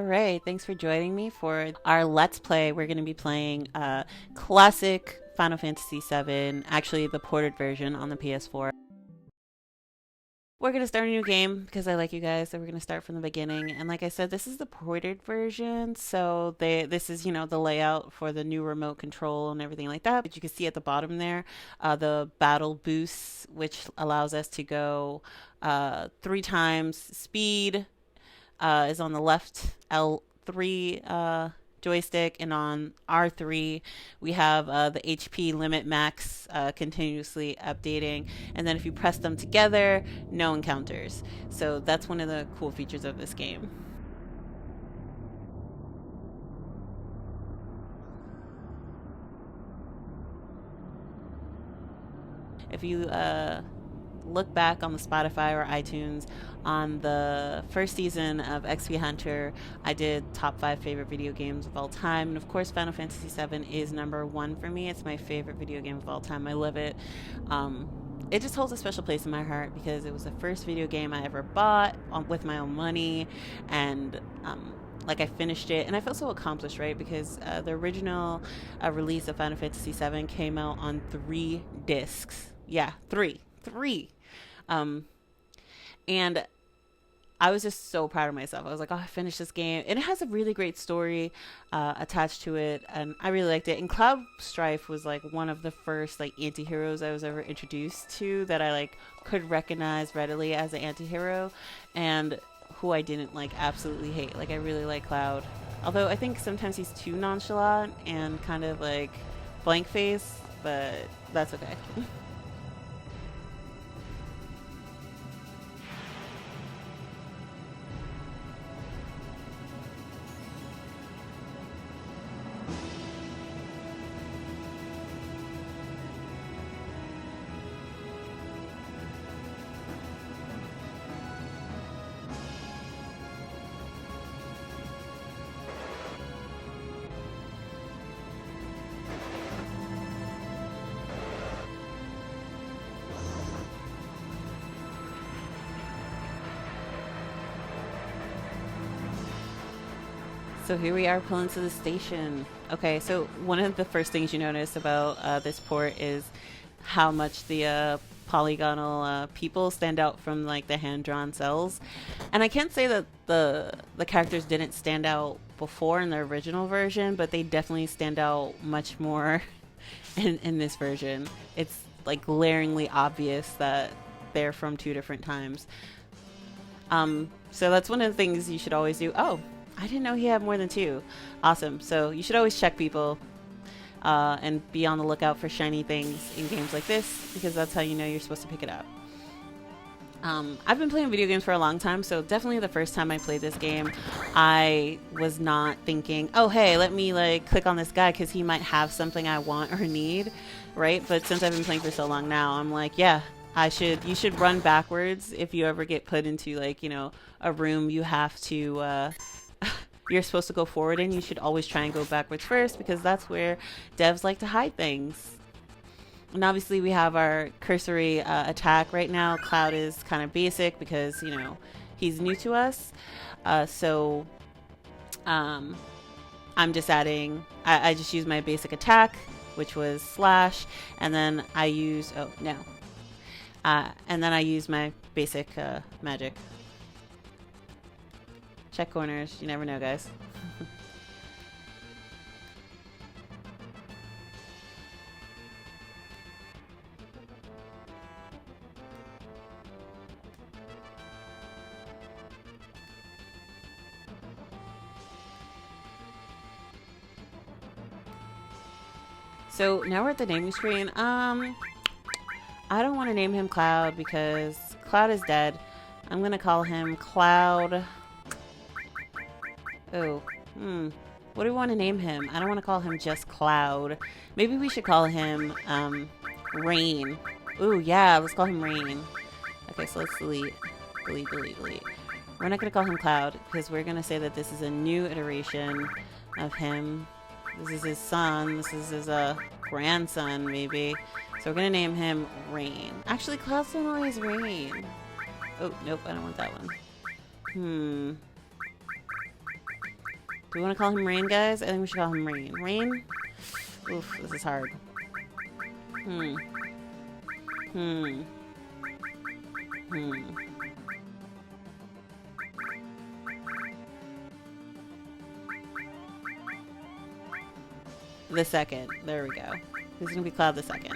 Alright, thanks for joining me for our Let's Play. We're going to be playing Classic Final Fantasy VII, actually the ported version on the PS4. We're going to start a new game because I like you guys, so we're going to start from the beginning. And like I said, this is the ported version, so this is, you know, the layout for the new remote control and everything like that. But you can see at the bottom there, the battle boosts, which allows us to go 3 times speed, is on the left L3 joystick, and on R3 we have the HP limit max continuously updating, and then if you press them together, no encounters. So that's one of the cool features of this game. If you look back on the Spotify or iTunes on the first season of XP Hunter, I did top 5 favorite video games of all time, and of course Final Fantasy VII is #1 for me. It's my favorite video game of all time. I love it. It just holds a special place in my heart because it was the first video game I ever bought with my own money, and like I finished it and I felt so accomplished, right? Because the original release of Final Fantasy VII came out on 3 discs. Yeah, three. And I was just so proud of myself. I was like, oh, I finished this game. And it has a really great story attached to it, and I really liked it. And Cloud Strife was like one of the first like anti-heroes I was ever introduced to that I like could recognize readily as an anti-hero, and who I didn't like absolutely hate. Like I really like Cloud. Although I think sometimes he's too nonchalant and kind of like blank face, but that's okay. So here we are pulling to the station. Okay, so one of the first things you notice about this port is how much the polygonal people stand out from like the hand-drawn cells. And I can't say that the characters didn't stand out before in the original version, but they definitely stand out much more in this version. It's like glaringly obvious that they're from 2 different times. So that's one of the things you should always do. Oh, I didn't know he had more than 2. Awesome. So you should always check people and be on the lookout for shiny things in games like this, because that's how you know you're supposed to pick it up. I've been playing video games for a long time, so definitely the first time I played this game, I was not thinking, oh, hey, let me like click on this guy because he might have something I want or need, right? But since I've been playing for so long now, I'm like, yeah, you should run backwards if you ever get put into like, you know, a room you have to you're supposed to go forward in. You should always try and go backwards first, because that's where devs like to hide things. And obviously we have our cursory attack right now. Cloud is kind of basic because, you know, he's new to us. So I'm just adding, I just use my basic attack, which was slash, and then I use, oh no. And then I use my basic magic. Check corners. You never know, guys. So now we're at the naming screen. I don't want to name him Cloud because Cloud is dead. I'm gonna call him Cloud. Oh, what do we want to name him? I don't want to call him just Cloud. Maybe we should call him, Rain. Ooh, yeah, let's call him Rain. Okay, so let's delete. We're not going to call him Cloud because we're going to say that this is a new iteration of him. This is his son. This is his, grandson, maybe. So we're going to name him Rain. Actually, Cloud's not always Rain. Oh, nope, I don't want that one. Do we want to call him Rain, guys? I think we should call him Rain. Rain? Oof, this is hard. Hmm. Hmm. Hmm. The second. There we go. He's gonna be Cloud the second.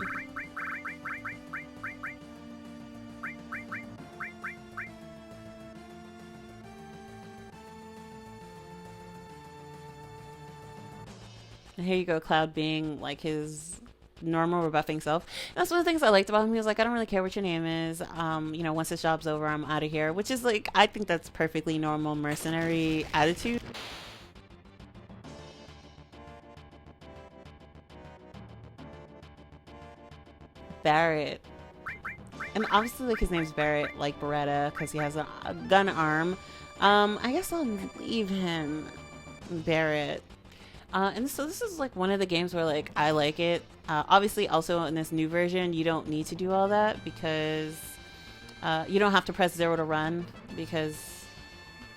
And here you go, Cloud being like his normal rebuffing self. And that's one of the things I liked about him. He was like, I don't really care what your name is. You know, once this job's over, I'm out of here. Which is like, I think that's perfectly normal mercenary attitude. Barrett. And obviously, like, his name's Barrett, like Beretta, because he has a gun arm. I guess I'll leave him Barrett. And so this is like one of the games where like I like it. Obviously, also in this new version, you don't need to do all that because you don't have to press 0 to run because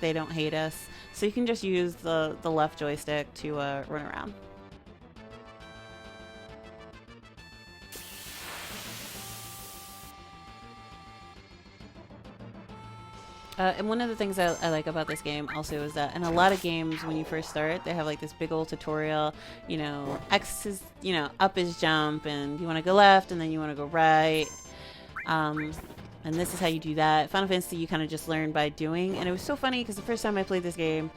they don't hate us. So you can just use the left joystick to run around. And one of the things I like about this game also is that in a lot of games when you first start, they have like this big old tutorial, you know, X is, you know, up is jump, and you want to go left and then you want to go right. And this is how you do that. Final Fantasy you kind of just learn by doing, and it was so funny because the first time I played this game,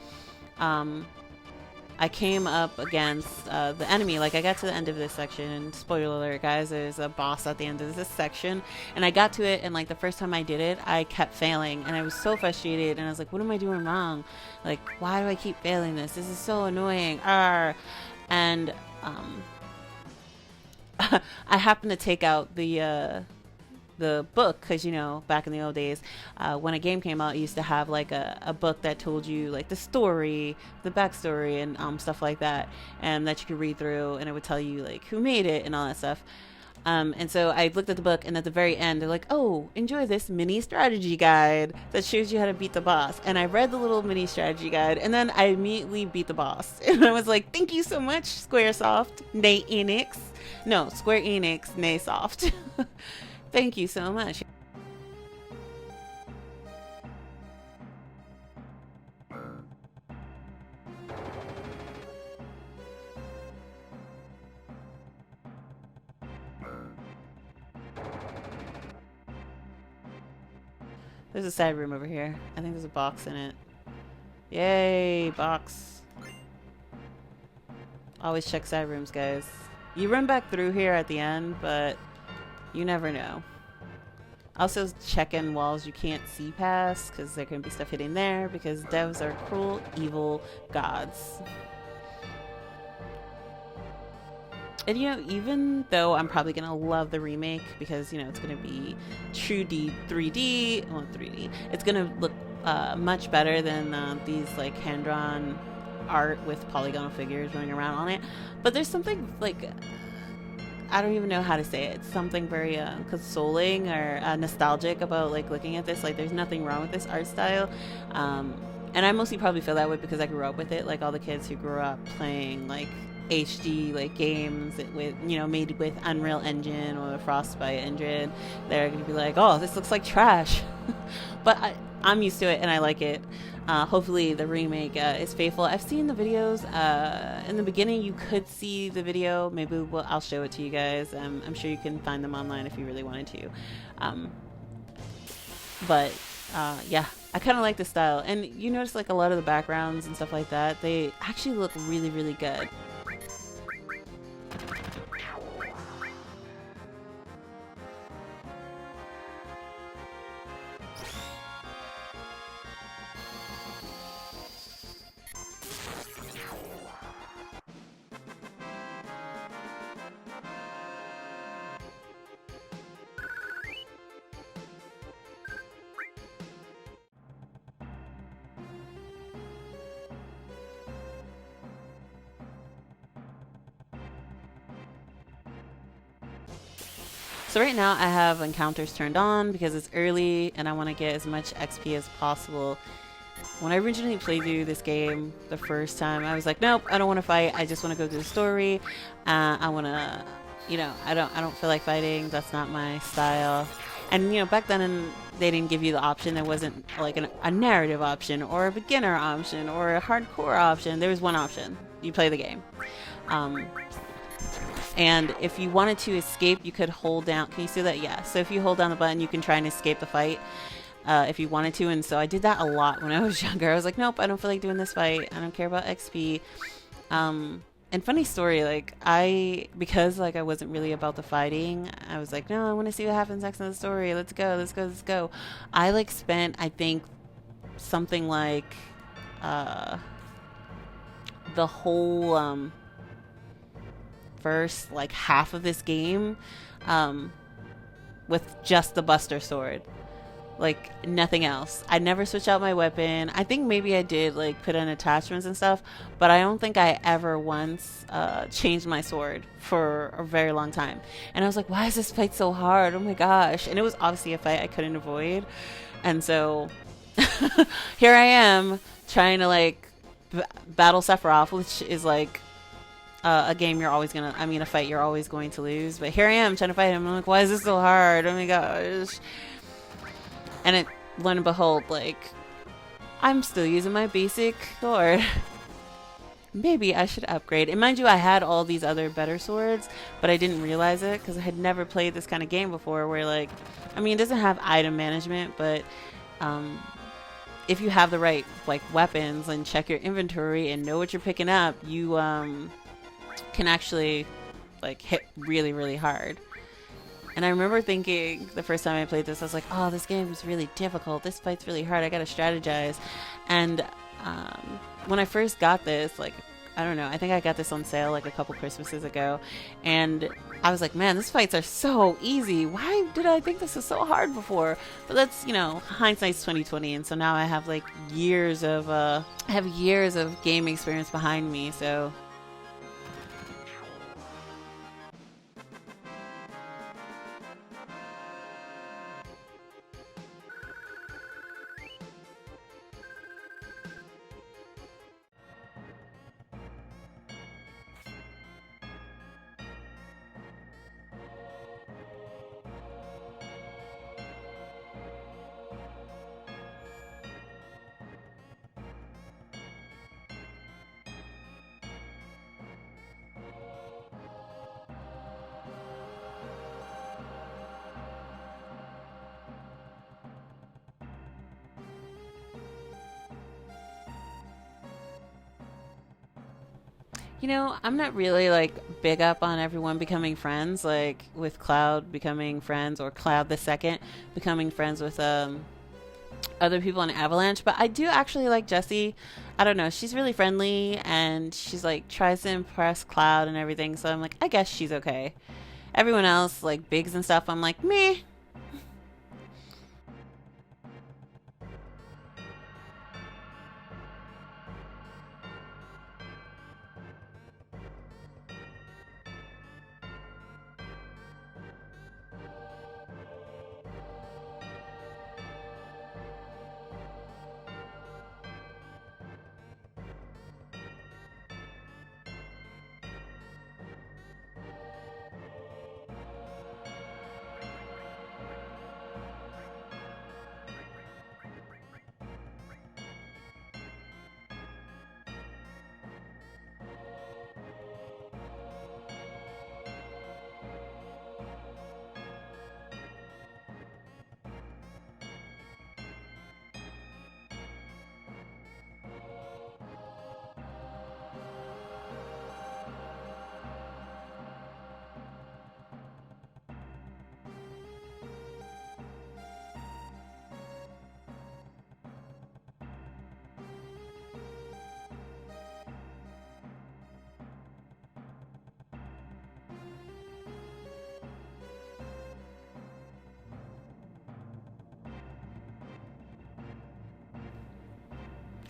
I came up against the enemy. Like, I got to the end of this section, and spoiler alert, guys, there's a boss at the end of this section, and I got to it, and like the first time I did it, I kept failing, and I was so frustrated, and I was like, what am I doing wrong? Like, why do I keep failing this? This is so annoying. Arr. And I happened to take out the book, because, you know, back in the old days, when a game came out, it used to have like a book that told you like the story, the backstory, and stuff like that, and that you could read through, and it would tell you like who made it and all that stuff. And so I looked at the book, and at the very end they're like, oh, enjoy this mini strategy guide that shows you how to beat the boss. And I read the little mini strategy guide, and then I immediately beat the boss. And I was like, thank you so much, Squaresoft, nay Enix. No, Square Enix, nay Soft. Thank you so much. There's a side room over here. I think there's a box in it. Yay, box. Always check side rooms, guys. You run back through here at the end, but you never know. Also, check in walls you can't see past, because there can be stuff hidden there, because devs are cruel, evil gods. And, you know, even though I'm probably going to love the remake, because, you know, it's going to be true 3D, well, 3D. It's going to look much better than these, like, hand-drawn art with polygonal figures running around on it. But there's something, like, I don't even know how to say it. It's something very consoling or nostalgic about like looking at this. Like, there's nothing wrong with this art style, and I mostly probably feel that way because I grew up with it. Like, all the kids who grew up playing like HD like games with, you know, made with Unreal Engine or the Frostbite engine, they're gonna be like, oh, this looks like trash. But I'm used to it and I like it. Hopefully the remake is faithful. I've seen the videos. In the beginning you could see the video. Maybe I'll show it to you guys. I'm sure you can find them online if you really wanted to. But yeah, I kind of like the style. And you notice like a lot of the backgrounds and stuff like that, they actually look really, really good. So right now I have encounters turned on because it's early and I want to get as much XP as possible. When I originally played through this game the first time, I was like, nope, I don't want to fight. I just want to go through the story. I want to, you know, I don't feel like fighting. That's not my style. And you know, back then they didn't give you the option. There wasn't like a narrative option or a beginner option or a hardcore option. There was one option. You play the game. And if you wanted to escape, you could hold down. Can you see that? Yeah. So if you hold down the button, you can try and escape the fight. If you wanted to. And so I did that a lot when I was younger. I was like, nope, I don't feel like doing this fight. I don't care about XP. And funny story, like because like I wasn't really about the fighting, I was like, no, I want to see what happens next in the story. Let's go, let's go, let's go. I like spent, I think, something like the whole first like half of this game with just the Buster Sword. Like nothing else. I never switch out my weapon. I think maybe I did like put in attachments and stuff, but I don't think I ever once changed my sword for a very long time. And I was like, why is this fight so hard? Oh my gosh. And it was obviously a fight I couldn't avoid. And so here I am trying to like battle Sephiroth, which is like a game you're always gonna, I mean a fight you're always going to lose. But here I am trying to fight him. I'm like, why is this so hard? Oh my gosh. And it, lo and behold, like, I'm still using my basic sword. Maybe I should upgrade. And mind you, I had all these other better swords, but I didn't realize it because I had never played this kind of game before where, like, I mean, it doesn't have item management, but if you have the right, like, weapons and check your inventory and know what you're picking up, you can actually, like, hit really, really hard. And I remember thinking the first time I played this, I was like, oh, this game is really difficult. This fight's really hard. I gotta strategize. And when I first got this, like, I don't know, I think I got this on sale like a couple Christmases ago. And I was like, man, these fights are so easy. Why did I think this was so hard before? But that's, you know, hindsight's 2020. And so now I have like years of game experience behind me. So you know, I'm not really like big up on everyone becoming friends, like with Cloud becoming friends or Cloud the Second becoming friends with other people in Avalanche, but I do actually like Jessie. I don't know, she's really friendly and she's like tries to impress Cloud and everything, so I'm like, I guess she's okay. Everyone else, like Biggs and stuff, I'm like, meh.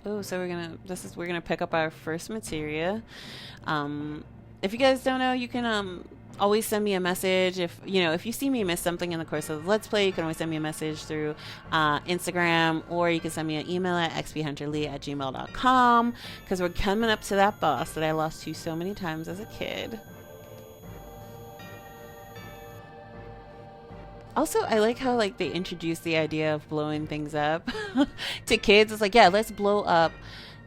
Oh, so we're gonna pick up our first materia. If you guys don't know, you can always send me a message if you see me miss something in the course of the Let's Play. You can always send me a message through Instagram, or you can send me an email at xphunterlee@gmail.com, because we're coming up to that boss that I lost to so many times as a kid. Also, I like how like they introduce the idea of blowing things up to kids. It's like, yeah, let's blow up,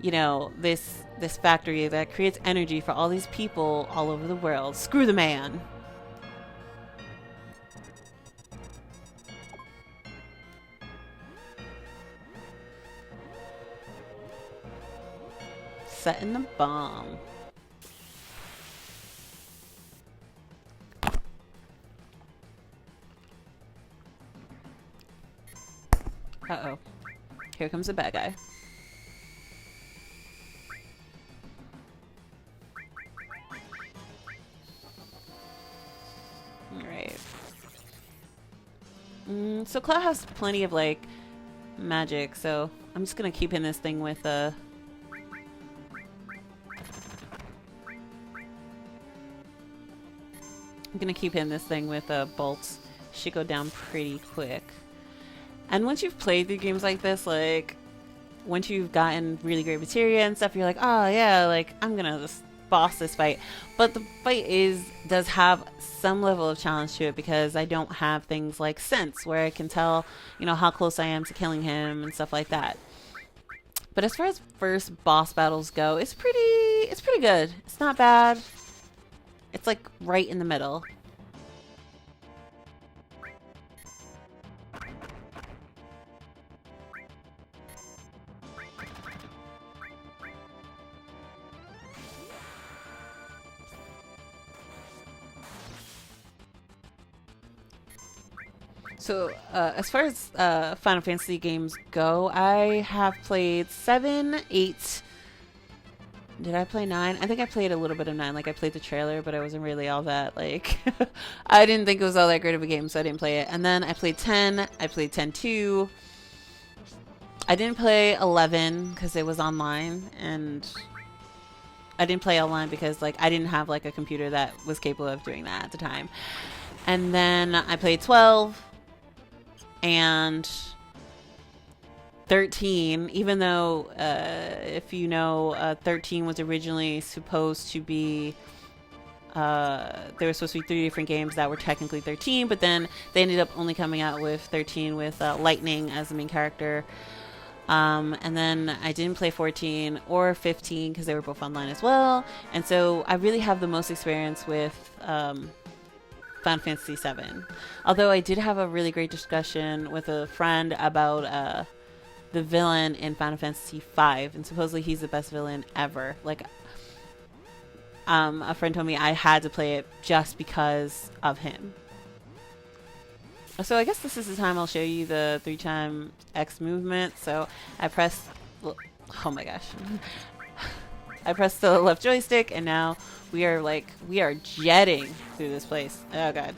this factory that creates energy for all these people all over the world. Screw the man. Setting the bomb. Uh-oh. Here comes the bad guy. Alright. So Cloud has plenty of, like, magic, so I'm just gonna keep in this thing with, I'm gonna keep in this thing with, bolts. Should go down pretty quick. And once you've played through games like this, like, once you've gotten really great materia and stuff, you're like, oh yeah, like, I'm gonna just boss this fight. But the fight does have some level of challenge to it, because I don't have things like sense, where I can tell, how close I am to killing him and stuff like that. But as far as first boss battles go, it's pretty good. It's not bad. It's like right in the middle. So, as far as Final Fantasy games go, I have played 7, 8. Did I play 9? I think I played a little bit of 9. Like, I played the trailer, but I wasn't really all that, like... I didn't think it was all that great of a game, so I didn't play it. And then I played 10. I played 10-2. I didn't play 11 because it was online, and... I didn't play online because, like, I didn't have, like, a computer that was capable of doing that at the time. And then I played 12... and 13, even though if 13 was originally supposed to be there were supposed to be 3 different games that were technically 13, but then they ended up only coming out with 13 with Lightning as the main character. And then I didn't play 14 or 15 because they were both online as well, and so I really have the most experience with Final Fantasy VII. Although I did have a really great discussion with a friend about the villain in Final Fantasy V, and supposedly he's the best villain ever. Like, a friend told me I had to play it just because of him. So I guess this is the time I'll show you the 3x X movement. So I press, oh my gosh. I pressed the left joystick, and now we are jetting through this place. Oh god.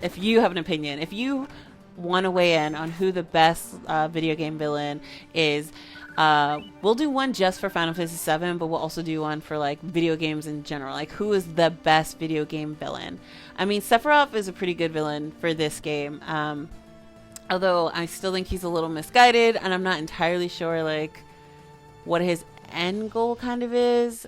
If you have an opinion, if you want to weigh in on who the best video game villain is, we'll do one just for Final Fantasy VII, but we'll also do one for like video games in general. Like, who is the best video game villain? I mean, Sephiroth is a pretty good villain for this game. Although I still think he's a little misguided, and I'm not entirely sure like what his end goal kind of is.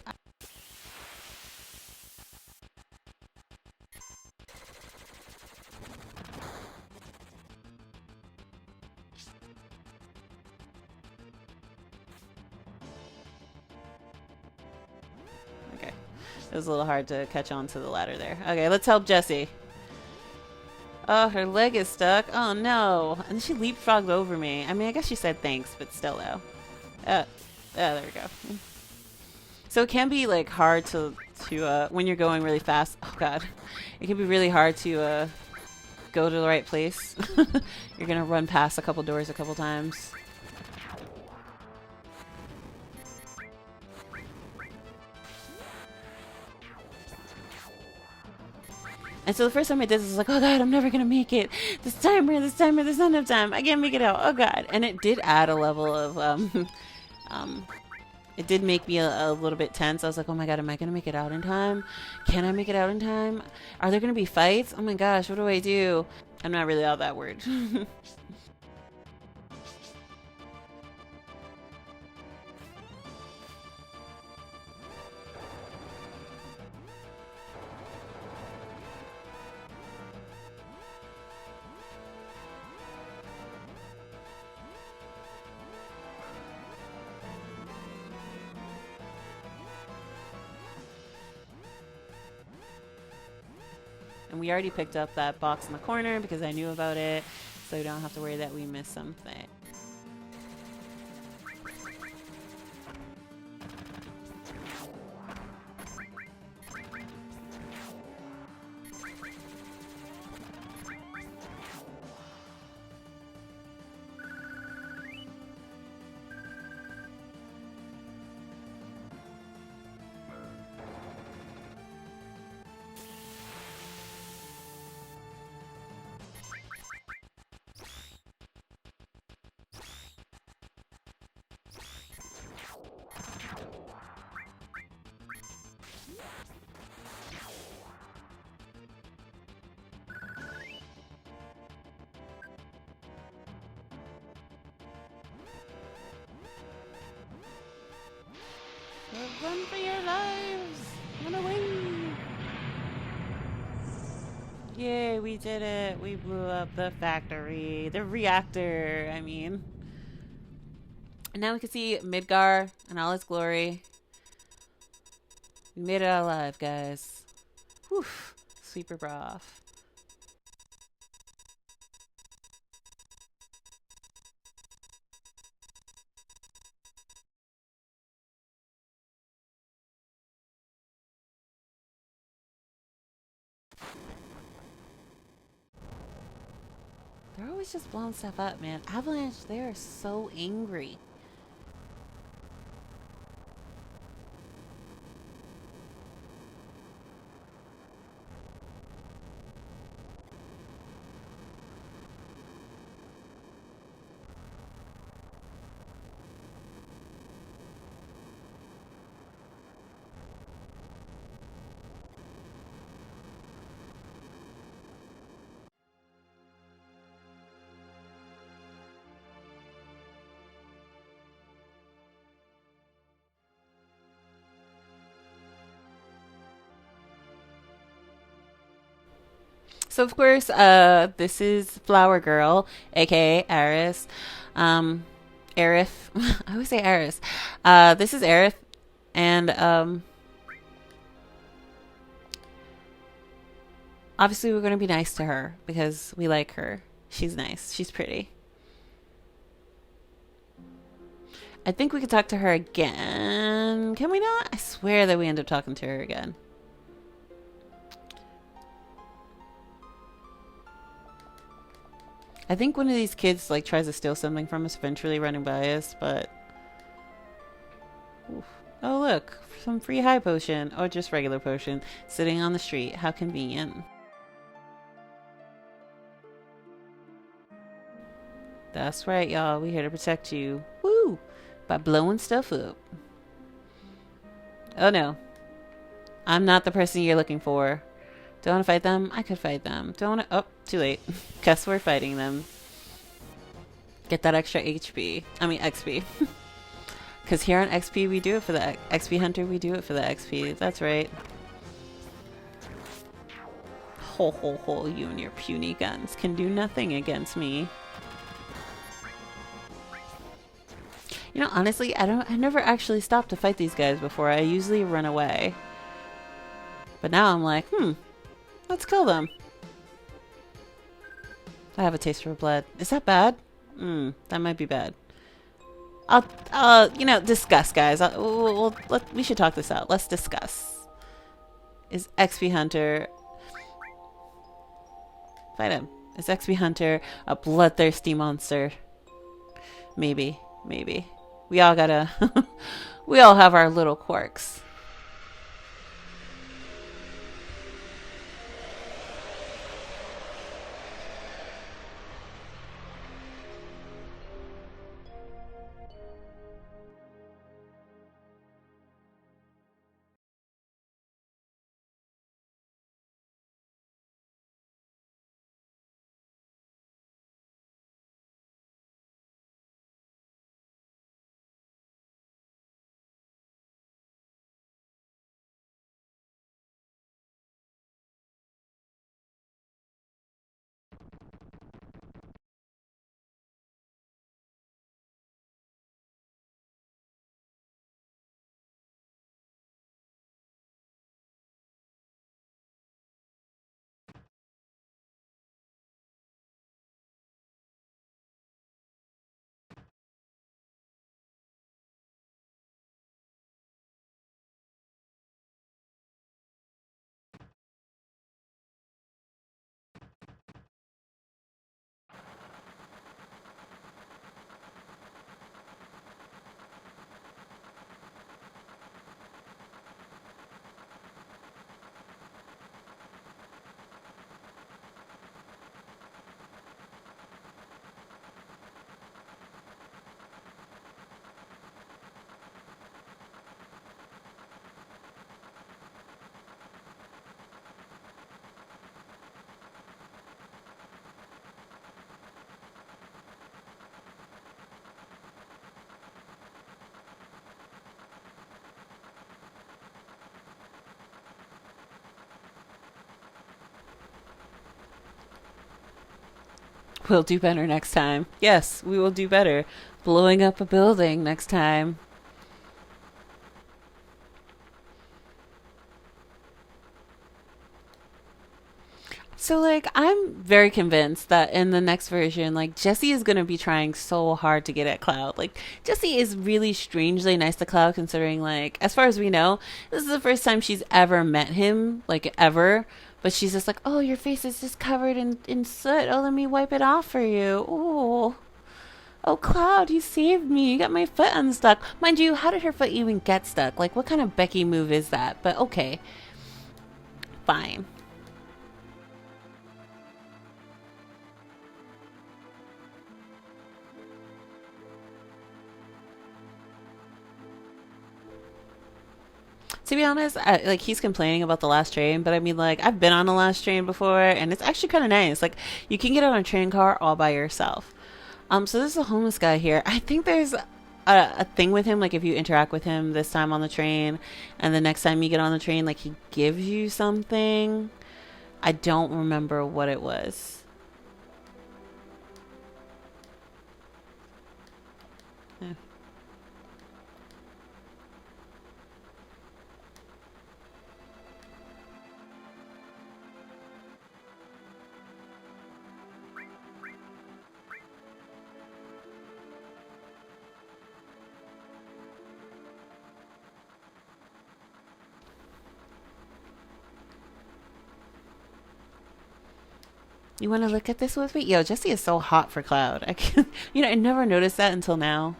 Okay, it was a little hard to catch on to the ladder there. Okay, let's help Jessie. Oh, her leg is stuck. Oh no. And she leapfrogged over me. I mean, I guess she said thanks, but still though. There we go. So it can be like hard to when you're going really fast. Oh god. It can be really hard to go to the right place. You're gonna run past a couple doors a couple times. And so the first time I did this, I was like, oh god, I'm never gonna make it. This timer, there's not enough time. I can't make it out. Oh god. And it did add a level of It did make me a little bit tense. I was like, oh my god, am I going to make it out in time? Can I make it out in time? Are there going to be fights? Oh my gosh, what do I do? I'm not really all that worried. And we already picked up that box in the corner because I knew about it, so we don't have to worry that we missed something. Run for your lives! Run away! Yay, we did it! We blew up the factory. The reactor, I mean. And now we can see Midgar in all its glory. We made it out alive, guys. Whew. Sweeper broth. They're always just blowing stuff up, man. Avalanche, they are so angry. So of course, this is Flower Girl, aka Aerith. Aerith. I always say Aerith. This is Aerith, and obviously we're gonna be nice to her because we like her. She's nice. She's pretty. I think we could talk to her again. Can we not? I swear that we end up talking to her again. I think one of these kids like tries to steal something from us eventually running by us, but... Oof. Oh look, some free high potion, or just regular potion, sitting on the street. How convenient. That's right, y'all. We're here to protect you. Woo! By blowing stuff up. Oh no. I'm not the person you're looking for. Don't want to fight them? I could fight them. Don't want to... Oh, too late. Guess we're fighting them. Get that extra HP. I mean, XP. Because here on XP, we do it for the... XP Hunter, we do it for the XP. That's right. Ho, ho, ho. You and your puny guns can do nothing against me. You know, honestly, I never actually stopped to fight these guys before. I usually run away. But now I'm like, let's kill them. I have a taste for blood. Is that bad? That might be bad. You know, discuss, guys. We should talk this out. Let's discuss. Is XP Hunter... Fight him. Is XP Hunter a bloodthirsty monster? Maybe. Maybe. We all gotta... we all have our little quirks. We'll do better next time. Yes, we will do better. Blowing up a building next time. So, like, I'm very convinced that in the next version, like, Jessie is going to be trying so hard to get at Cloud. Like, Jessie is really strangely nice to Cloud, considering, like, as far as we know, this is the first time she's ever met him, like, ever. But she's just like, oh, your face is just covered in soot. Oh, let me wipe it off for you. Oh, oh, Cloud, you saved me. You got my foot unstuck. Mind you, how did her foot even get stuck? Like, what kind of Becky move is that? But okay, fine. To be honest, like he's complaining about the last train, but I mean, like I've been on the last train before, and it's actually kind of nice. Like you can get on a train car all by yourself. So this is a homeless guy here. I think there's a thing with him. Like if you interact with him this time on the train, and the next time you get on the train, like he gives you something. I don't remember what it was. Eh. You want to look at this with me? Yo, Jesse is so hot for Cloud. I can, I never noticed that until now.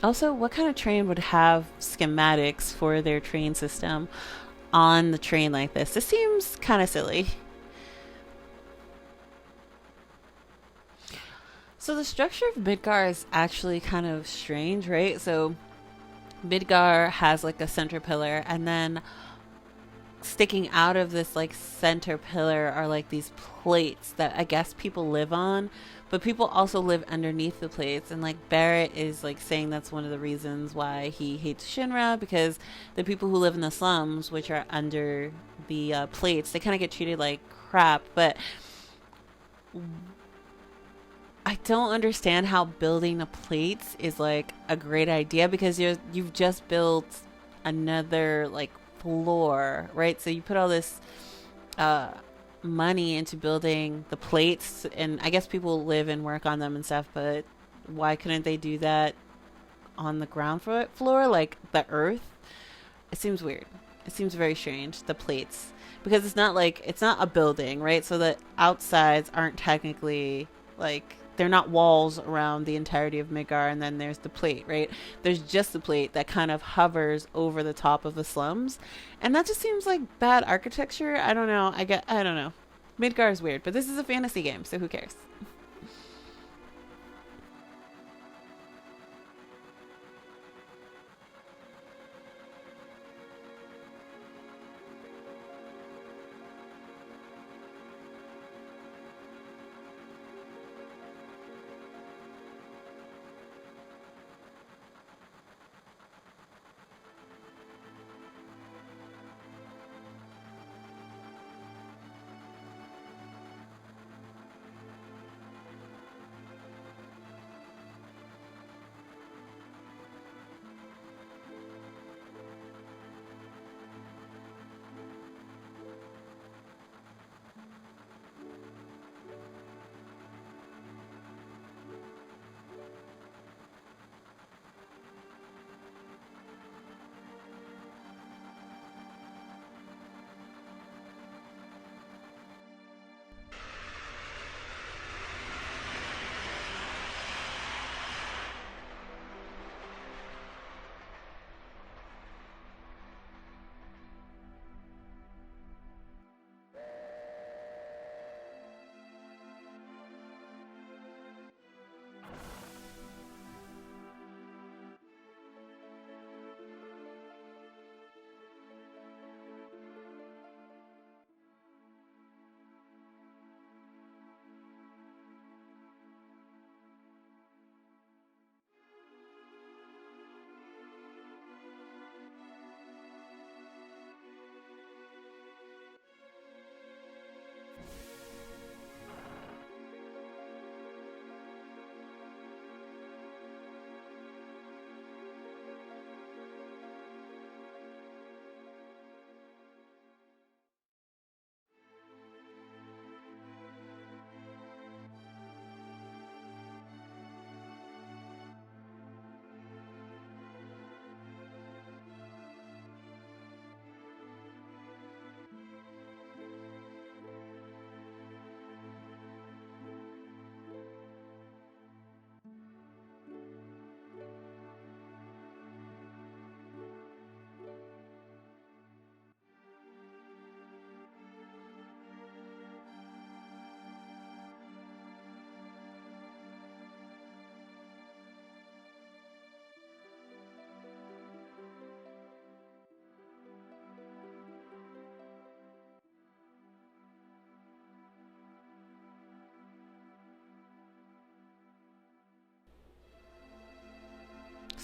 Also, what kind of train would have schematics for their train system on the train like this? This seems kind of silly. So the structure of Midgar is actually kind of strange, right? So Midgar has like a center pillar, and then sticking out of this like center pillar are like these plates that I guess people live on, but people also live underneath the plates. And like Barrett is like saying that's one of the reasons why he hates Shinra, because the people who live in the slums, which are under the plates, they kind of get treated like crap. But I don't understand how building the plates is like a great idea, because you've just built another like floor, right? So you put all this uh money into building the plates, and I guess people live and work on them and stuff, but why couldn't they do that on the ground floor, like the earth? It seems weird. It seems very strange, the plates, because it's not a building, right? So the outsides aren't technically like, they're not walls around the entirety of Midgar, and then there's the plate, right? There's just the plate that kind of hovers over the top of the slums, and that just seems like bad architecture. I don't know. I don't know. Midgar is weird, but this is a fantasy game, so who cares?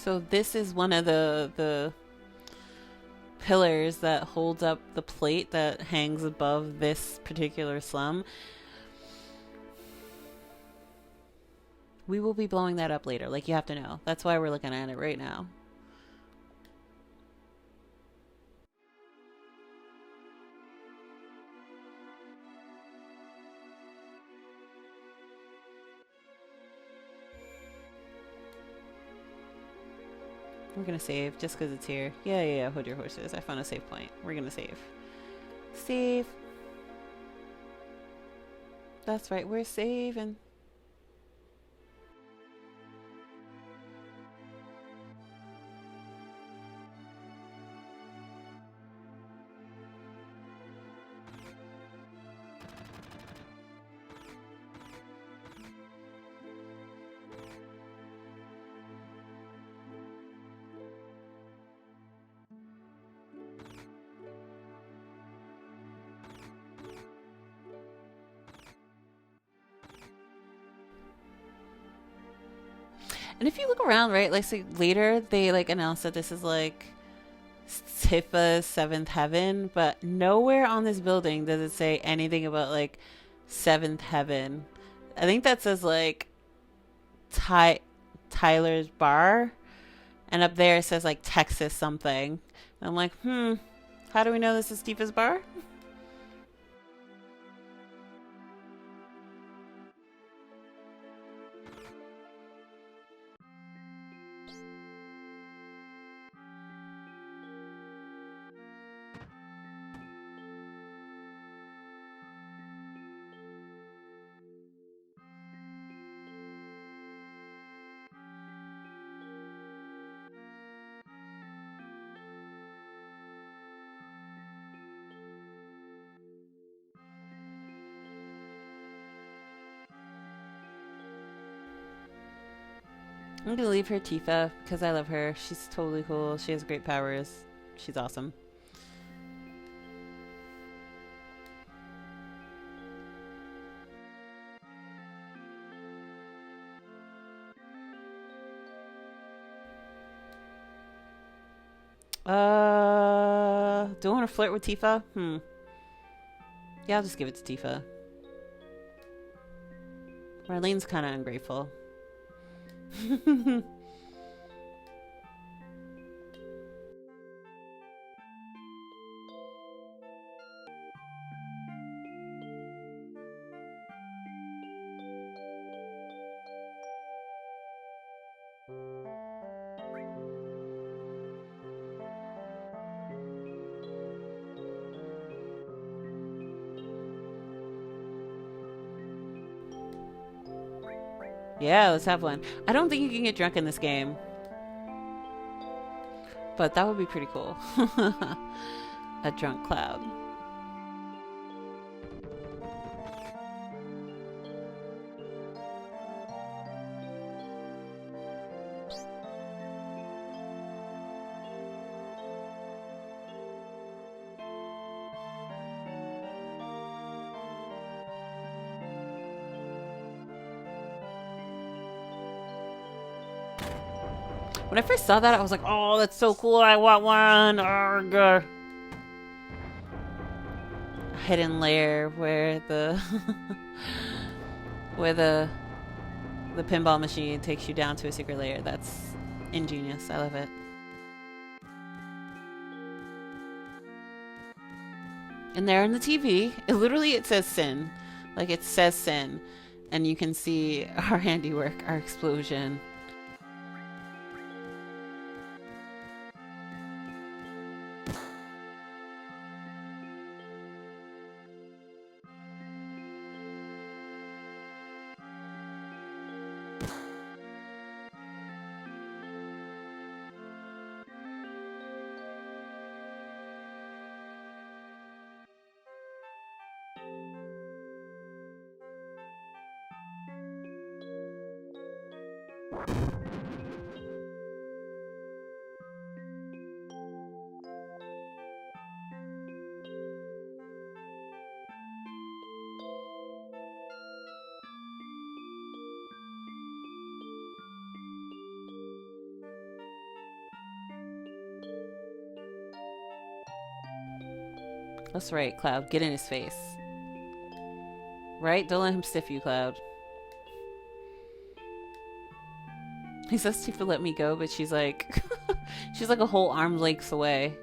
So this is one of the pillars that holds up the plate that hangs above this particular slum. We will be blowing that up later. Like, you have to know. That's why we're looking at it right now. We're gonna save just because it's here. Yeah, hold your horses. I found a save point. We're gonna save. Save. That's right, we're saving. And if you look around, right, like, so later they like announced that this is like Tifa's seventh heaven, but nowhere on this building does it say anything about like seventh heaven. I think that says like Tyler's bar, and up there it says like Texas something. And I'm like, how do we know this is Tifa's bar? I'm gonna leave her Tifa because I love her. She's totally cool. She has great powers. She's awesome. Do I want to flirt with Tifa? Yeah, I'll just give it to Tifa. Marlene's kind of ungrateful. Yeah, let's have one. I don't think you can get drunk in this game, but that would be pretty cool. A drunk Cloud. When I first saw that, I was like, oh, that's so cool. I want one. Arrgh. Hidden layer where the where the pinball machine takes you down to a secret layer. That's ingenious. I love it. And there on the TV, it says Sin. Like, it says Sin. And you can see our handiwork, our explosion. That's right, Cloud. Get in his face. Right? Don't let him stiff you, Cloud. He says Tifa let me go, but she's like she's like a whole arm's length away.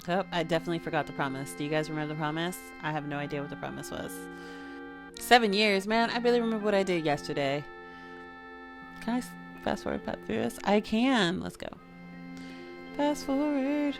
Oh, I definitely forgot the promise. Do you guys remember the promise? I have no idea what the promise was. 7 years, man. I barely remember what I did yesterday. Can I fast forward back through this? I can. Let's go. Fast forward.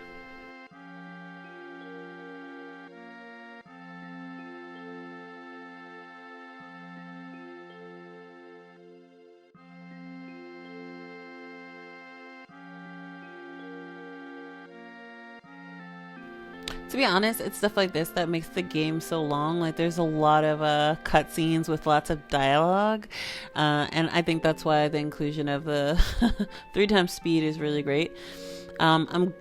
To be honest, it's stuff like this that makes the game so long. Like, there's a lot of cutscenes with lots of dialogue, and I think that's why the inclusion of the 3 times speed is really great. I'm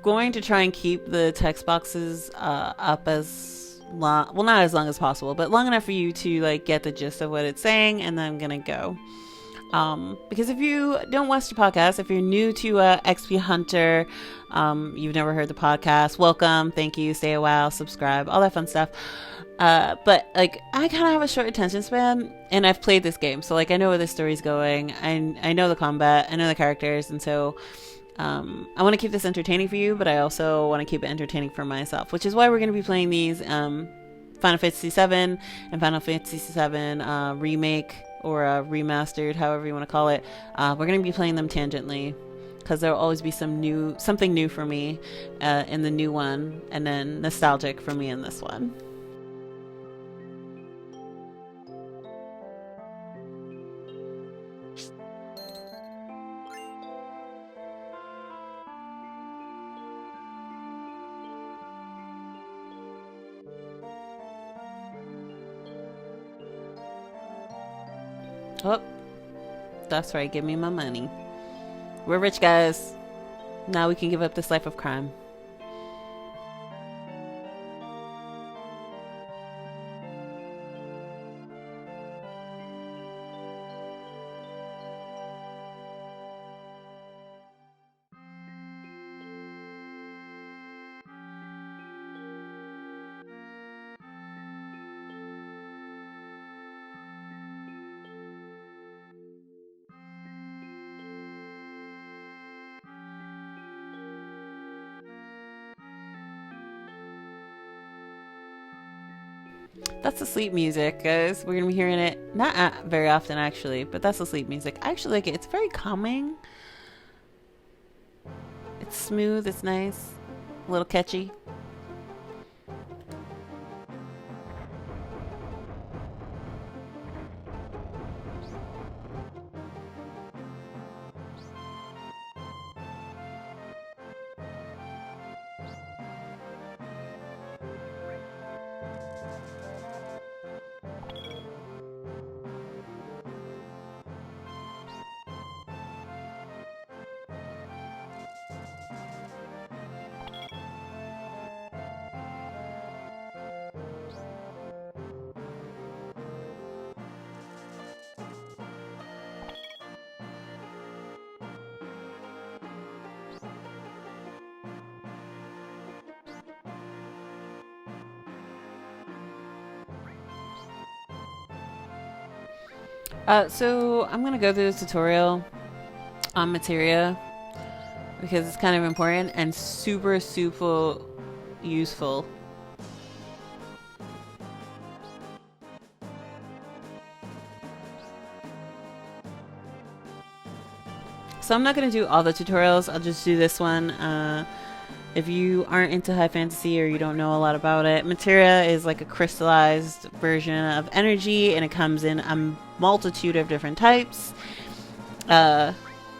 going to try and keep the text boxes up as long, well, not as long as possible, but long enough for you to like get the gist of what it's saying, and then I'm gonna go. Because if you don't watch the podcast, if you're new to XP Hunter, you've never heard the podcast, welcome, thank you, stay a while, subscribe, all that fun stuff. But like, I kind of have a short attention span, and I've played this game, so like, I know where the story's going. I know the combat, I know the characters, and so I want to keep this entertaining for you, but I also want to keep it entertaining for myself, which is why we're going to be playing these Final Fantasy VII and Final Fantasy VII Remake, or remastered, however you want to call it. We're going to be playing them tangentially, because there will always be something new for me in the new one, and then nostalgic for me in this one. Oh, that's right, give me my money. We're rich, guys. Now we can give up this life of crime. That's the sleep music, guys. We're gonna be hearing it not very often, actually, but that's the sleep music. I actually like it. It's very calming. It's smooth. It's nice. A little catchy. So I'm gonna go through this tutorial on materia, because it's kind of important and super, super useful. So I'm not going to do all the tutorials. I'll just do this one. If you aren't into high fantasy or you don't know a lot about it, materia is like a crystallized version of energy, and it comes in a multitude of different types.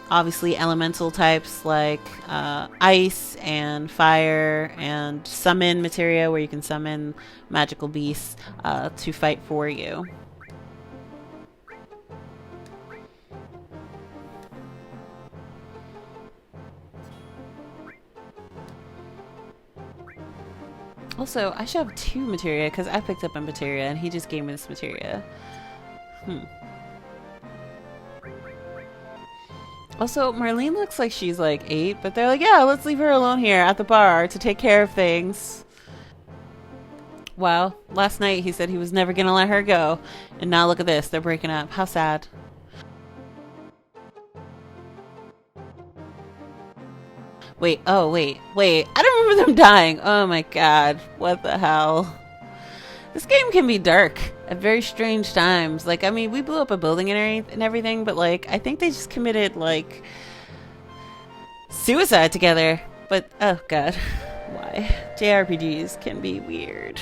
Obviously elemental types like ice and fire, and summon materia where you can summon magical beasts to fight for you. Also, I should have 2 materia because I picked up a materia and he just gave me this materia. Also, Marlene looks like she's like 8, but they're like, yeah, let's leave her alone here at the bar to take care of things. Wow, last night he said he was never gonna let her go, and now look at this, they're breaking up. How sad. Wait, oh wait, I don't remember them dying. Oh my god, what the hell. This game can be dark at very strange times. Like, I mean, we blew up a building and everything, but like, I think they just committed like suicide together. But oh god, why? JRPGs can be weird.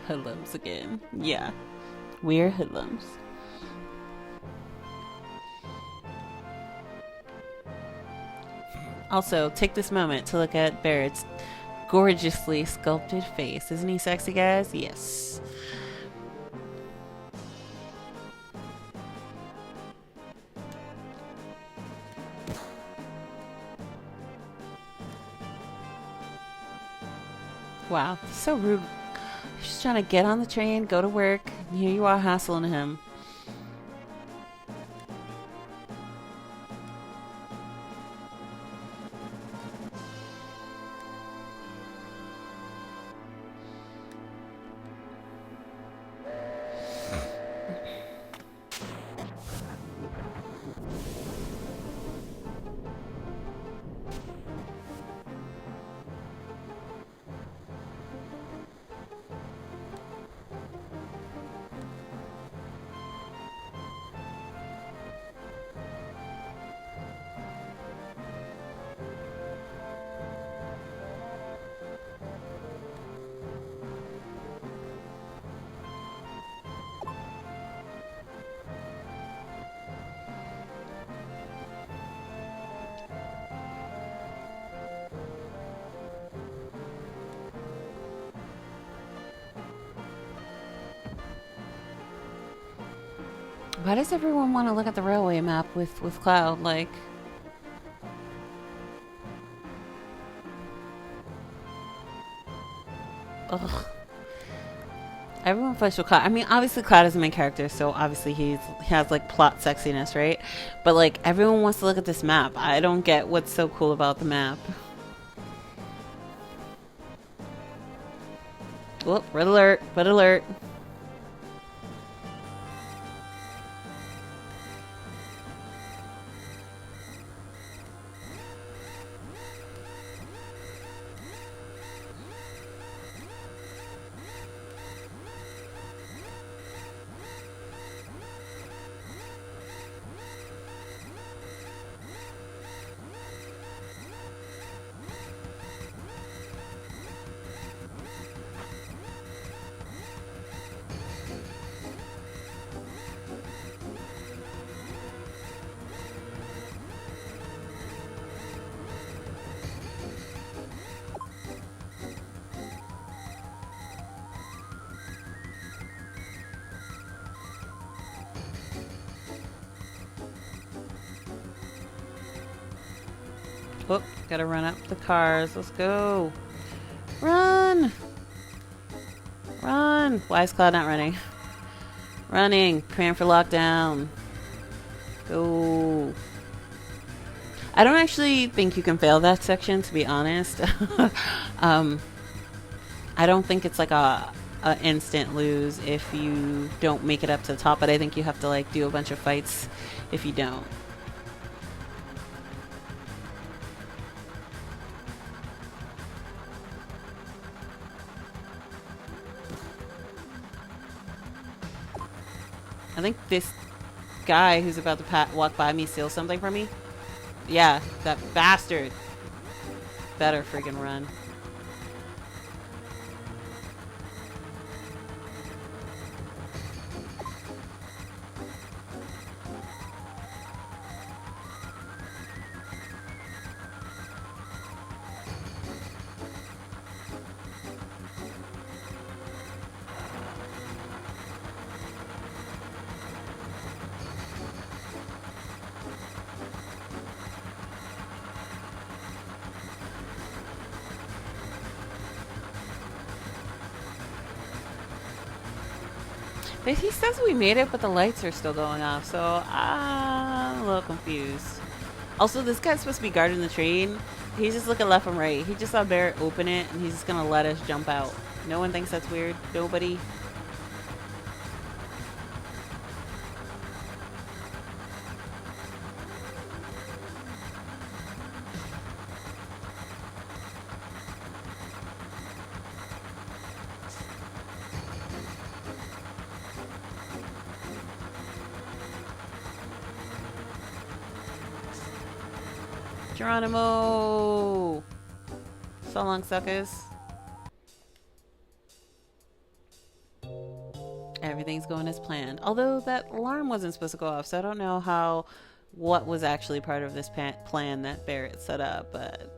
Hoodlums again. Yeah, we're hoodlums. Also, take this moment to look at Barrett's gorgeously sculpted face. Isn't he sexy, guys? Yes. Wow, so rude. She's trying to get on the train, go to work, and here you are hassling him. Why does everyone want to look at the railway map with Cloud? Like, ugh. Everyone fights with Cloud. I mean, obviously Cloud is the main character, so obviously he has like plot sexiness, right? But like, everyone wants to look at this map. I don't get what's so cool about the map. Whoop, red alert, red alert. Whoop, gotta run up the cars. Let's go. Run! Run! Why is Cloud not running? Running. Preparing for lockdown. Go. I don't actually think you can fail that section, to be honest. um, I don't think it's like a instant lose if you don't make it up to the top, but I think you have to like do a bunch of fights if you don't. I think this guy who's about to walk by me steals something from me. Yeah, that bastard. Better freaking run. He says we made it, but the lights are still going off, so I'm a little confused. Also, this guy's supposed to be guarding the train. He's just looking left and right. He just saw Barrett open it, and he's just gonna let us jump out. No one thinks that's weird. Nobody. Geronimo! So long, suckers. Everything's going as planned. Although that alarm wasn't supposed to go off, so I don't know what was actually part of this plan that Barrett set up, but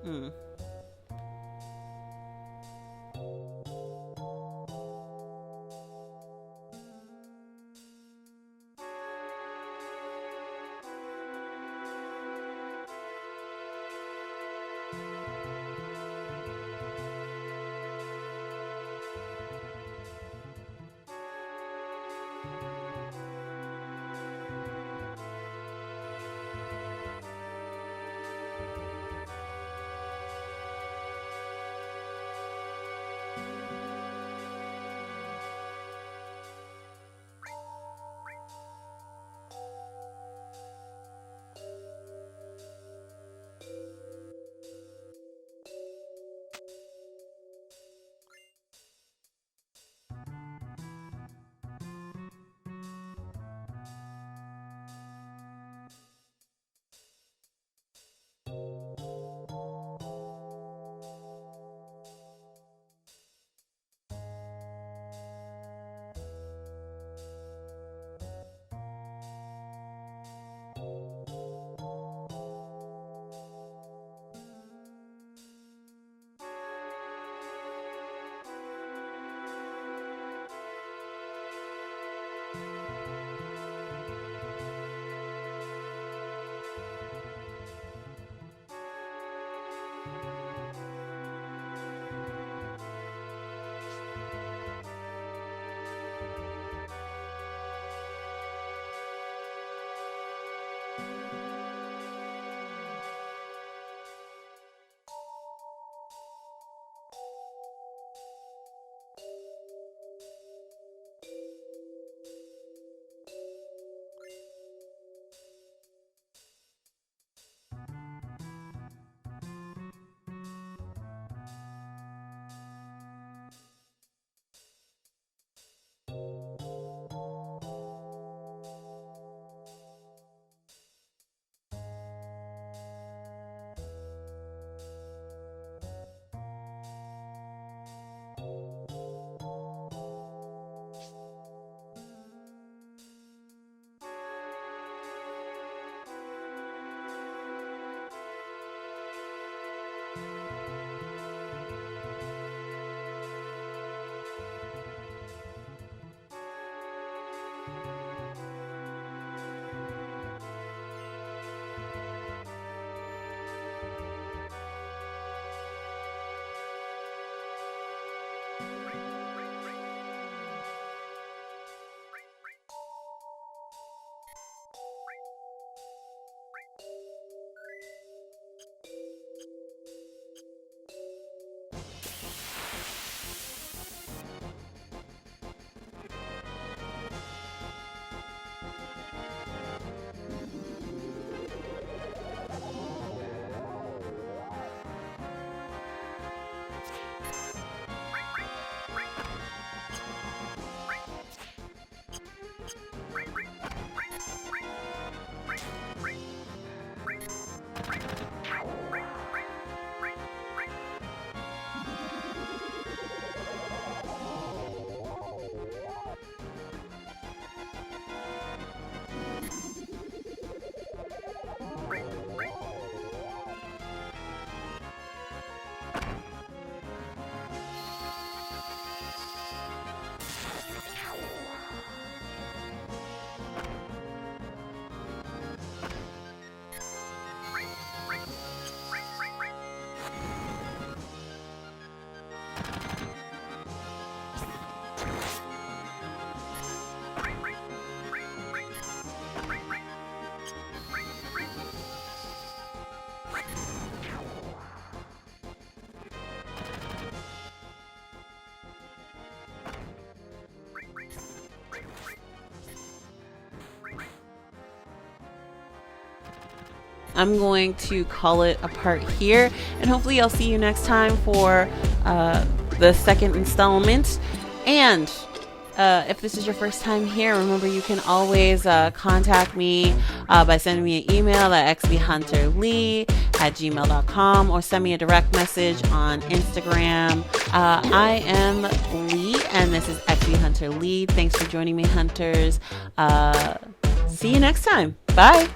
I'm going to call it a part here, and hopefully I'll see you next time for the second installment. And if this is your first time here, remember you can always contact me by sending me an email at xbhunterlee@gmail.com, or send me a direct message on Instagram. I am Lee, and this is xbhunterlee. Thanks for joining me, hunters. See you next time. Bye.